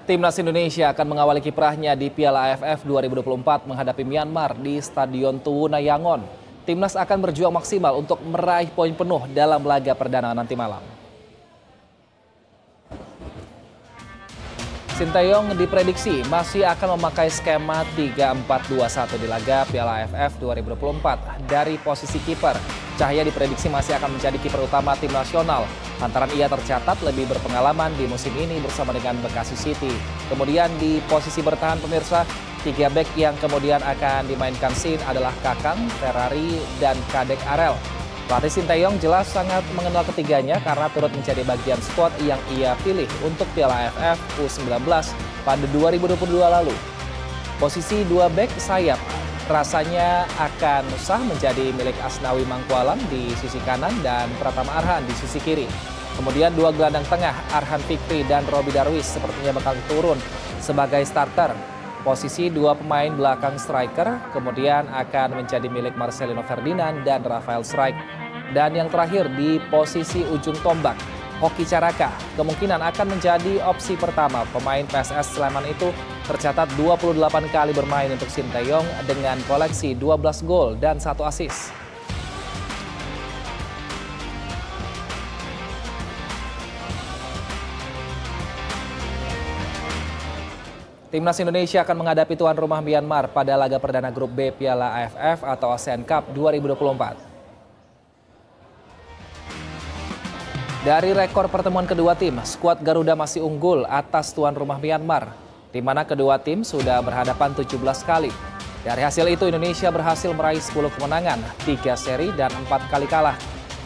Timnas Indonesia akan mengawali kiprahnya di Piala AFF 2024 menghadapi Myanmar di Stadion Tuwuna Yangon. Timnas akan berjuang maksimal untuk meraih poin penuh dalam laga perdana nanti malam. Sinteyong diprediksi masih akan memakai skema 3-4-2-1 di laga Piala AFF 2024. Dari posisi kiper, Cahya diprediksi masih akan menjadi kiper utama tim nasional, lantaran ia tercatat lebih berpengalaman di musim ini bersama dengan Bekasi City. Kemudian di posisi bertahan pemirsa, 3 bek yang kemudian akan dimainkan Sin adalah Kakang, Ferrari, dan Kadek Arel. Pelatih Sinteyong jelas sangat mengenal ketiganya karena turut menjadi bagian skuad yang ia pilih untuk Piala AFF U19 pada 2022 lalu. Posisi 2 bek sayap rasanya akan sah menjadi milik Asnawi Mangkualam di sisi kanan dan Pratama Arhan di sisi kiri. Kemudian 2 gelandang tengah, Arhan Fikri dan Robi Darwis sepertinya bakal turun sebagai starter. Posisi 2 pemain belakang striker kemudian akan menjadi milik Marcelino Ferdinand dan Rafael Strike. Dan yang terakhir di posisi ujung tombak, Hoki Caraka kemungkinan akan menjadi opsi pertama. Pemain PSS Sleman itu tercatat 28 kali bermain untuk Sinteyong dengan koleksi 12 gol dan 1 assist. Timnas Indonesia akan menghadapi tuan rumah Myanmar pada laga perdana grup B Piala AFF atau ASEAN Cup 2024. Dari rekor pertemuan kedua tim, skuad Garuda masih unggul atas tuan rumah Myanmar, di mana kedua tim sudah berhadapan 17 kali. Dari hasil itu Indonesia berhasil meraih 10 kemenangan, 3 seri dan 4 kali kalah.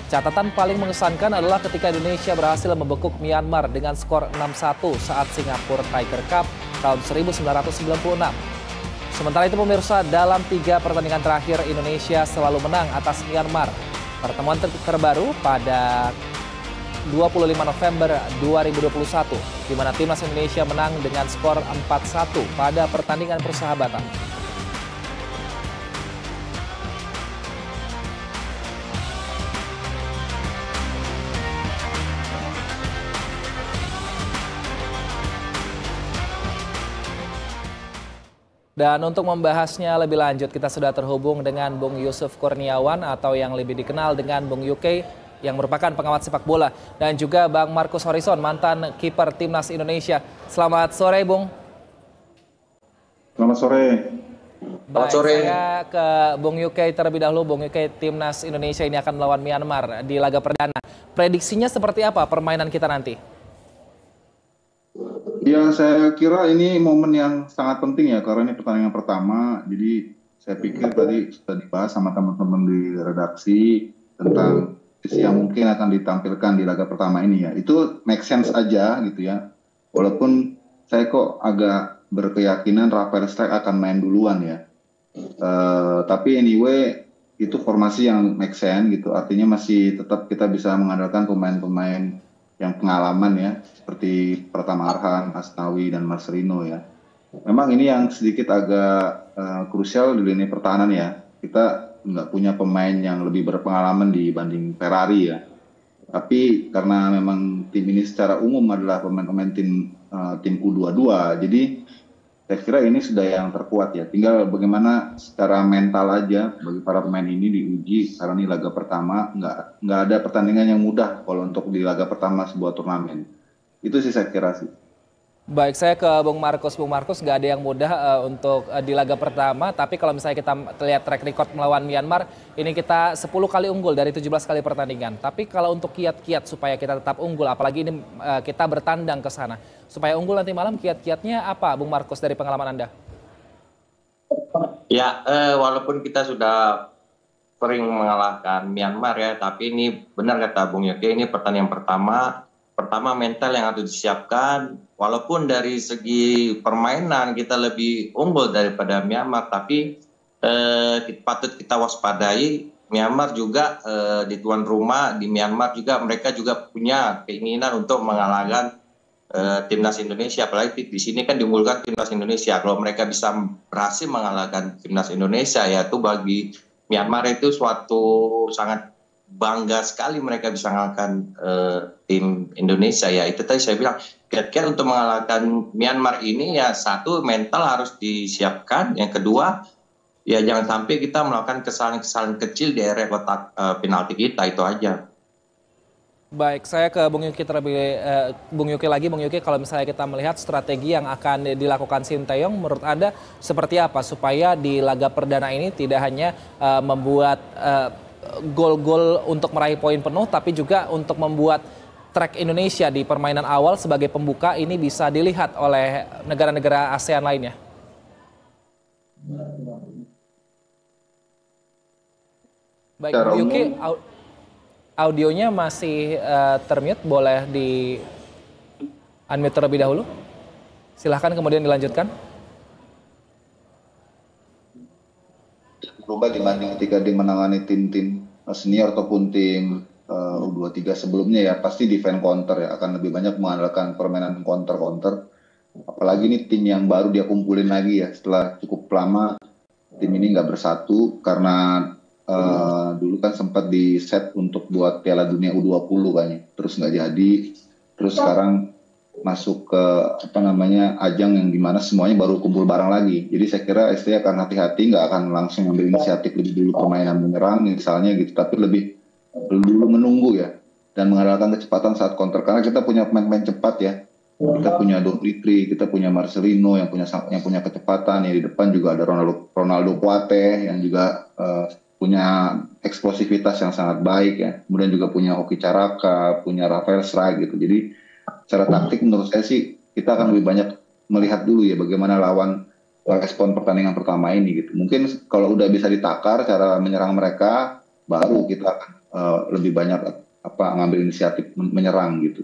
Catatan paling mengesankan adalah ketika Indonesia berhasil membekuk Myanmar dengan skor 6-1 saat Singapura Tiger Cup tahun 1996. Sementara itu pemirsa, dalam 3 pertandingan terakhir Indonesia selalu menang atas Myanmar. Pertemuan terbaru pada 25 November 2021, di mana Timnas Indonesia menang dengan skor 4-1 pada pertandingan persahabatan. Dan untuk membahasnya lebih lanjut, kita sudah terhubung dengan Bung Yusuf Kurniawan atau yang lebih dikenal dengan Bung UK, yang merupakan pengamat sepak bola, dan juga Bang Marcus Horizon, mantan kiper Timnas Indonesia. Selamat sore, Bung. Selamat sore. Baik, saya ke Bung UK terlebih dahulu. Bung UK, Timnas Indonesia ini akan melawan Myanmar di laga perdana. Prediksinya seperti apa permainan kita nanti? Ya, saya kira ini momen yang sangat penting ya, karena ini pertandingan pertama. Jadi saya pikir tadi sudah dibahas sama teman-teman di redaksi tentang yang mungkin akan ditampilkan di laga pertama ini ya. Itu make sense aja gitu ya. Walaupun saya kok agak berkeyakinan Rafael Strike akan main duluan ya. Tapi anyway itu formasi yang make sense gitu. Artinya masih tetap kita bisa mengandalkan pemain-pemain yang pengalaman ya. Seperti Pratama Arhan, Asnawi, dan Marcelino ya. Memang ini yang sedikit agak krusial di lini pertahanan ya. Kita nggak punya pemain yang lebih berpengalaman dibanding Ferrari ya. Tapi karena memang tim ini secara umum adalah pemain-pemain tim U22, jadi saya kira ini sudah yang terkuat ya. Tinggal bagaimana secara mental aja bagi para pemain ini diuji, karena ini laga pertama, nggak ada pertandingan yang mudah kalau untuk di laga pertama sebuah turnamen. Itu sih saya kira sih. Baik, saya ke Bung Marcus. Bung Marcus, nggak ada yang mudah untuk di laga pertama, tapi kalau misalnya kita lihat track record melawan Myanmar, ini kita 10 kali unggul dari 17 kali pertandingan. Tapi kalau untuk kiat-kiat supaya kita tetap unggul, apalagi ini kita bertandang ke sana, supaya unggul nanti malam, kiat-kiatnya apa Bung Marcus dari pengalaman Anda? Ya, walaupun kita sudah sering mengalahkan Myanmar ya, tapi ini benar kata Bung Yoke, ini pertandingan pertama mental yang harus disiapkan. Walaupun dari segi permainan kita lebih unggul daripada Myanmar, tapi patut kita waspadai. Myanmar juga di tuan rumah di Myanmar juga mereka juga punya keinginan untuk mengalahkan timnas Indonesia. Apalagi di sini kan diunggulkan timnas Indonesia. Kalau mereka bisa berhasil mengalahkan timnas Indonesia, ya itu bagi Myanmar itu suatu sangat bangga sekali mereka bisa mengalahkan tim Indonesia ya. Itu tadi saya bilang, kira-kira untuk mengalahkan Myanmar ini ya satu mental harus disiapkan, yang kedua ya jangan sampai kita melakukan kesalahan-kesalahan kecil di area kotak penalti kita, itu aja. Baik, saya ke Bung Yuki terlebih, Bung Yuki lagi. Bung Yuki, kalau misalnya kita melihat strategi yang akan dilakukan Sinteyong, menurut Anda seperti apa supaya di laga perdana ini tidak hanya membuat gol-gol untuk meraih poin penuh, tapi juga untuk membuat track Indonesia di permainan awal sebagai pembuka ini bisa dilihat oleh negara-negara ASEAN lainnya? Baik, Bung Yuki, audionya masih termute, boleh di unmute terlebih dahulu. Silahkan kemudian dilanjutkan. Berubah dibanding ketika dia menangani tim-tim senior ataupun tim U23 sebelumnya ya, pasti defense counter ya, akan lebih banyak mengandalkan permainan counter-counter. Apalagi ini tim yang baru dia kumpulin lagi ya, setelah cukup lama tim ini nggak bersatu karena dulu kan sempat di set untuk buat Piala Dunia U20 kayaknya, terus nggak jadi, terus sekarang masuk ke ajang yang dimana semuanya baru kumpul bareng lagi. Jadi saya kira ST akan hati-hati, nggak akan langsung ambil inisiatif lebih dulu permainan menyerang misalnya gitu, tapi lebih dulu menunggu ya dan mengandalkan kecepatan saat counter, karena kita punya pemain-pemain cepat ya. Kita punya Don Fitri, kita punya Marcelino yang punya kecepatan ya. Di depan juga ada Ronaldo Kuate yang juga punya eksplosivitas yang sangat baik ya. Kemudian juga punya Hoki Caraka, punya Rafael Struijk gitu. Jadi secara taktik menurut saya sih kita akan lebih banyak melihat dulu ya bagaimana lawan respon pertandingan pertama ini gitu. Mungkin kalau udah bisa ditakar cara menyerang mereka, baru kita akan lebih banyak ngambil inisiatif menyerang gitu.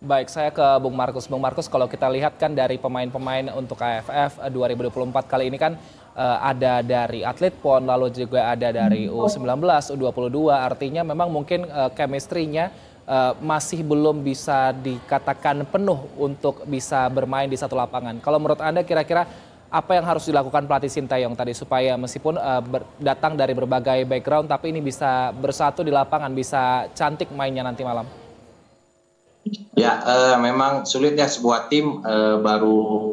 Baik, saya ke Bung Markus. Bung Markus, kalau kita lihat kan dari pemain-pemain untuk AFF 2024 kali ini kan ada dari atlet PON, lalu juga ada dari U19, U22. Artinya memang mungkin chemistry-nya masih belum bisa dikatakan penuh untuk bisa bermain di satu lapangan. Kalau menurut Anda kira-kira apa yang harus dilakukan pelatih Sinteyong tadi supaya meskipun datang dari berbagai background tapi ini bisa bersatu di lapangan, bisa cantik mainnya nanti malam? Ya, memang sulit ya sebuah tim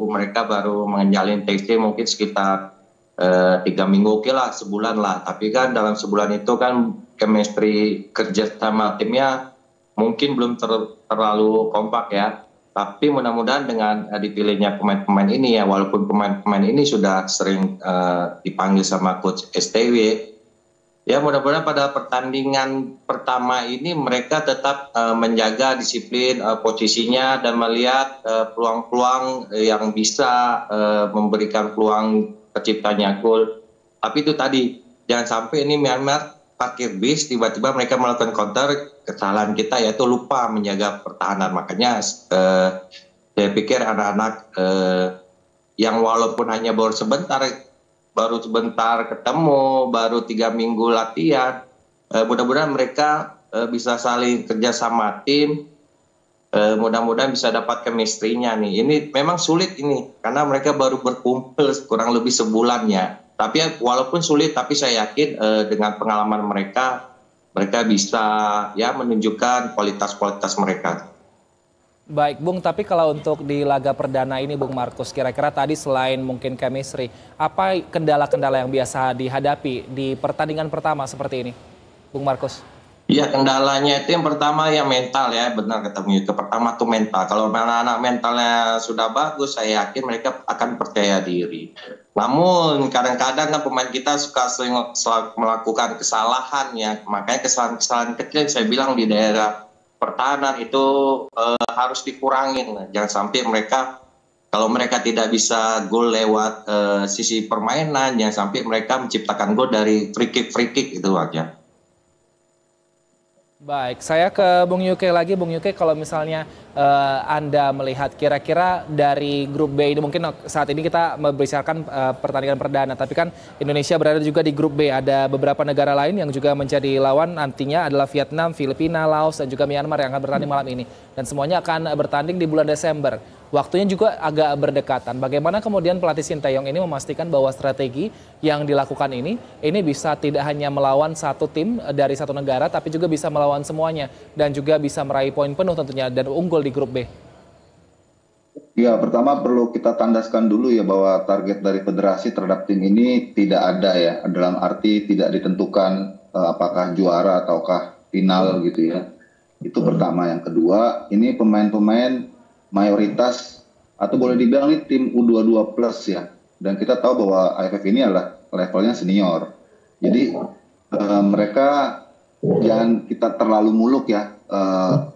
mereka baru menjalin testing mungkin sekitar 3 minggu, oke lah, sebulan lah. Tapi kan dalam sebulan itu kan chemistry kerja sama timnya mungkin belum terlalu kompak ya. Tapi mudah-mudahan dengan dipilihnya pemain-pemain ini ya, walaupun pemain-pemain ini sudah sering dipanggil sama coach STW, ya mudah-mudahan pada pertandingan pertama ini mereka tetap menjaga disiplin posisinya dan melihat peluang-peluang yang bisa memberikan peluang terciptanya gol. Tapi itu tadi, jangan sampai ini Myanmar parkir bis, tiba-tiba mereka melakukan counter, kesalahan kita yaitu lupa menjaga pertahanan. Makanya saya pikir anak-anak yang walaupun hanya baru sebentar ketemu, baru 3 minggu latihan, mudah-mudahan mereka bisa saling kerja sama tim, mudah-mudahan bisa dapat chemistry-nya nih. Ini memang sulit ini, karena mereka baru berkumpul kurang lebih sebulan ya. Tapi walaupun sulit, tapi saya yakin dengan pengalaman mereka bisa ya menunjukkan kualitas-kualitas mereka. Baik, Bung, tapi kalau untuk di laga perdana ini, Bung Markus, kira-kira tadi selain mungkin chemistry, apa kendala-kendala yang biasa dihadapi di pertandingan pertama seperti ini, Bung Markus? Iya, kendalanya itu yang pertama ya mental ya, benar kata Bung Yuki. Pertama tuh mental. Kalau anak-anak mentalnya sudah bagus, saya yakin mereka akan percaya diri. Namun kadang-kadang kan pemain kita suka sering melakukan kesalahan ya, makanya kesalahan-kesalahan kecil saya bilang di daerah pertahanan itu harus dikurangin. Jangan sampai kalau mereka tidak bisa gol lewat sisi permainan, jangan sampai mereka menciptakan gol dari free kick itu aja. Baik, saya ke Bung Yuke lagi. Bung Yuke, kalau misalnya Anda melihat kira-kira dari grup B ini, mungkin saat ini kita membicarakan pertandingan perdana, tapi kan Indonesia berada juga di grup B. Ada beberapa negara lain yang juga menjadi lawan nantinya adalah Vietnam, Filipina, Laos, dan juga Myanmar yang akan bertanding malam ini. Dan semuanya akan bertanding di bulan Desember. waktunya juga agak berdekatan. Bagaimana kemudian pelatih Sinteyong ini memastikan bahwa strategi yang dilakukan ini bisa tidak hanya melawan satu tim dari satu negara, tapi juga bisa melawan semuanya dan juga bisa meraih poin penuh tentunya dan unggul di grup B. Ya, pertama perlu kita tandaskan dulu ya bahwa target dari federasi terhadap tim ini tidak ada ya, dalam arti tidak ditentukan apakah juara ataukah final gitu ya. Itu pertama. Yang kedua, ini pemain-pemain mayoritas atau boleh dibilang ini tim U22 plus ya. Dan kita tahu bahwa AFF ini adalah levelnya senior. Jadi mereka jangan kita terlalu muluk ya,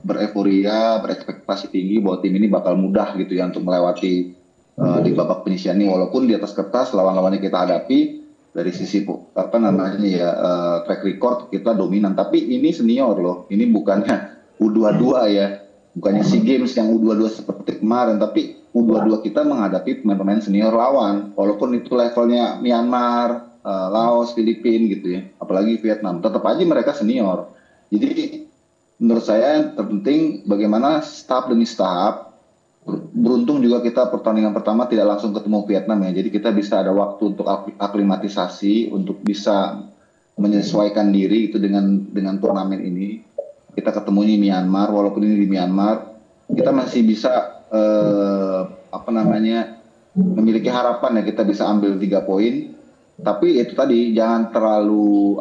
bereforia, berekspektasi tinggi bahwa tim ini bakal mudah gitu ya untuk melewati di babak penyisian ini. Walaupun di atas kertas lawan-lawan yang kita hadapi dari sisi track record kita dominan. Tapi ini senior loh, ini bukannya U22 ya, bukannya SEA Games yang U22 seperti kemarin, tapi U22 kita menghadapi pemain-pemain senior lawan. Walaupun itu levelnya Myanmar, Laos, Filipina gitu ya, apalagi Vietnam, tetap aja mereka senior. Jadi menurut saya yang terpenting bagaimana tahap demi tahap. Beruntung juga kita pertandingan pertama tidak langsung ketemu Vietnam ya, jadi kita bisa ada waktu untuk aklimatisasi, untuk bisa menyesuaikan diri itu dengan turnamen ini. Kita ketemu ini Myanmar, walaupun ini di Myanmar, kita masih bisa memiliki harapan ya kita bisa ambil 3 poin. Tapi itu tadi jangan terlalu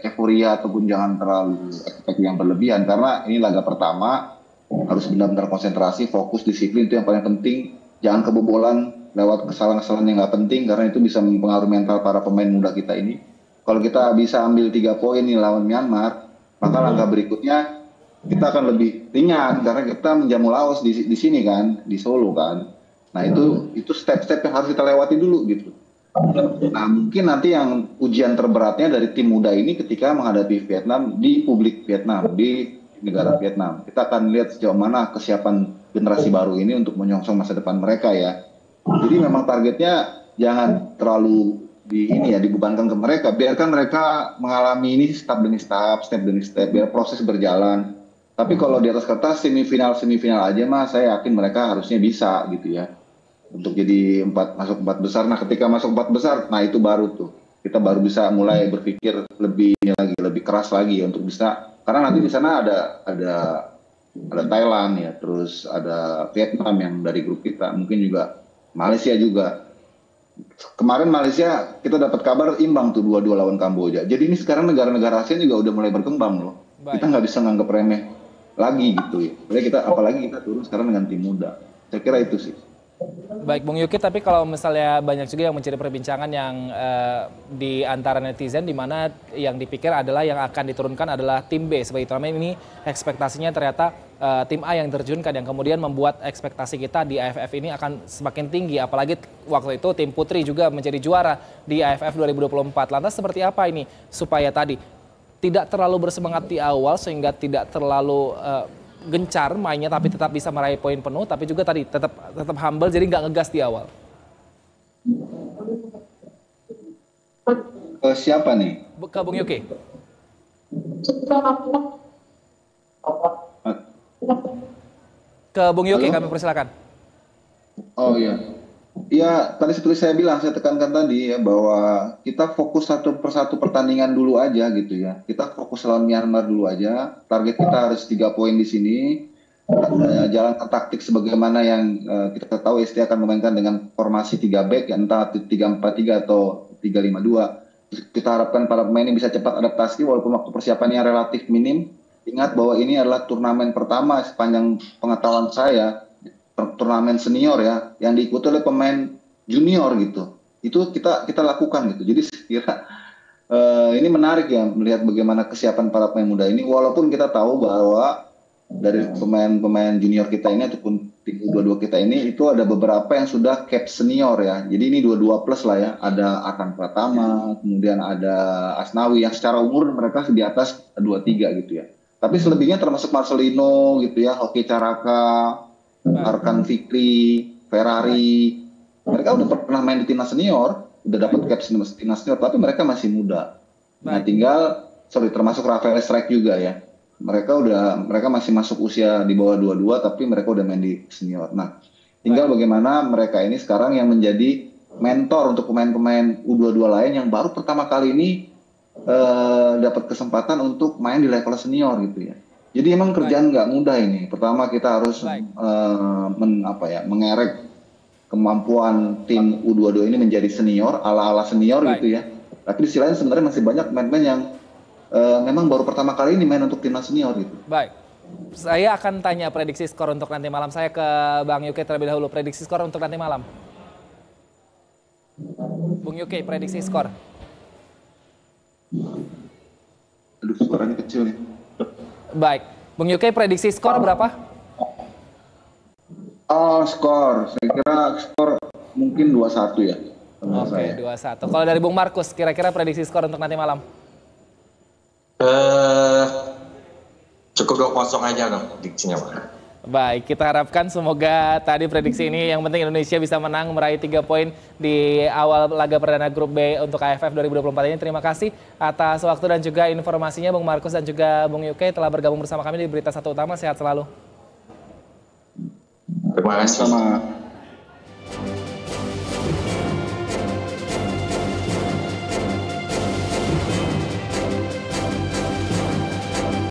euforia ataupun jangan terlalu ekspektasi yang berlebihan, karena ini laga pertama, harus benar-benar konsentrasi, fokus, disiplin itu yang paling penting. Jangan kebobolan lewat kesalahan-kesalahan yang nggak penting, karena itu bisa mempengaruhi mental para pemain muda kita ini. Kalau kita bisa ambil 3 poin nih lawan Myanmar, maka langkah berikutnya kita akan lebih ringan karena kita menjamu Laos di sini kan, di Solo kan. Nah itu step-step yang harus kita lewati dulu gitu. Nah mungkin nanti yang ujian terberatnya dari tim muda ini ketika menghadapi Vietnam di publik Vietnam, di negara Vietnam. Kita akan lihat sejauh mana kesiapan generasi baru ini untuk menyongsong masa depan mereka ya. Jadi memang targetnya jangan terlalu dibebankan ke mereka. Biarkan mereka mengalami ini step demi step, biar proses berjalan. Tapi kalau di atas kertas semifinal aja mah saya yakin mereka harusnya bisa gitu ya. Untuk jadi masuk 4 besar. Nah ketika masuk 4 besar, nah itu baru tuh. Kita baru bisa mulai berpikir lebih keras lagi untuk bisa. Karena nanti di sana ada Thailand ya, terus ada Vietnam yang dari grup kita, mungkin juga Malaysia juga. Kemarin Malaysia kita dapat kabar imbang tuh 2-2 lawan Kamboja. Jadi ini sekarang negara-negara ASEAN juga udah mulai berkembang loh. Baik. Kita nggak bisa nganggap remeh lagi gitu ya. Apalagi kita turun sekarang dengan tim muda. Saya kira itu sih. Baik Bung Yuki, tapi kalau misalnya banyak juga yang mencari perbincangan yang di antara netizen, di mana yang dipikir adalah yang akan diturunkan adalah tim B sebagai turnamen ini, ekspektasinya ternyata tim A yang terjunkan, yang kemudian membuat ekspektasi kita di AFF ini akan semakin tinggi, apalagi waktu itu tim putri juga menjadi juara di AFF 2024. Lantas seperti apa ini supaya tadi tidak terlalu bersemangat di awal sehingga tidak terlalu gencar mainnya tapi tetap bisa meraih poin penuh, tapi juga tadi tetap humble jadi nggak ngegas di awal. Siapa nih? Ke Bung Yuki. Ke Bung Yuki. Halo? Kami persilakan. Oh iya. Ya, tadi seperti saya bilang, saya tekankan tadi ya bahwa kita fokus satu persatu pertandingan dulu aja gitu ya. Kita fokus lawan Myanmar dulu aja. Target kita harus 3 poin di sini. Jalan taktik sebagaimana yang kita tahu ST akan memainkan dengan formasi 3 back, ya, entah 3-4-3 atau 3-5-2. Kita harapkan para pemain ini bisa cepat adaptasi walaupun waktu persiapannya relatif minim. Ingat bahwa ini adalah turnamen pertama sepanjang pengetahuan saya, turnamen senior ya, yang diikuti oleh pemain junior gitu. Itu kita lakukan gitu. Jadi saya kira ini menarik ya melihat bagaimana kesiapan para pemain muda ini. Walaupun kita tahu bahwa dari pemain junior kita ini ataupun tim U22 kita ini itu ada beberapa yang sudah cap senior ya. Jadi ini 22 plus lah ya. Ada Akan Pratama, kemudian ada Asnawi yang secara umur mereka di atas 23 gitu ya. Tapi selebihnya termasuk Marcelino gitu ya, Hoki Caraka, Arkan Fikri, Ferrari, mereka udah pernah main di timnas senior, udah dapat cap timnas senior, tapi mereka masih muda. Nah termasuk Rafael Strike juga ya, mereka masih masuk usia di bawah 22, tapi mereka udah main di senior. Nah Tinggal bagaimana mereka ini sekarang yang menjadi mentor untuk pemain-pemain U22 lain yang baru pertama kali ini dapat kesempatan untuk main di level senior gitu ya. Jadi emang kerjaan nggak mudah ini. Pertama kita harus mengerek kemampuan tim U22 ini menjadi senior, ala-ala senior gitu ya. Tapi di sisi lain sebenarnya masih banyak pemain-pemain yang memang baru pertama kali ini main untuk timnas senior gitu. Baik. Saya akan tanya prediksi skor untuk nanti malam. Saya ke Bang Yuke terlebih dahulu. Prediksi skor untuk nanti malam. Bung Yuke, prediksi skor. Aduh, suaranya kecil nih. Baik. Bung Yuke, prediksi skor berapa? Skor. Saya kira skor mungkin 2-1 ya. Oke, 2-1. Kalau dari Bung Markus, kira-kira prediksi skor untuk nanti malam? Cukup 2-0 aja dong diksinya, Pak. Baik, kita harapkan semoga tadi prediksi ini yang penting Indonesia bisa menang meraih 3 poin di awal laga perdana grup B untuk AFF 2024 ini. Terima kasih atas waktu dan juga informasinya Bung Markus dan juga Bung Yuke telah bergabung bersama kami di Berita Satu Utama. Sehat selalu. Terima kasih. Sama.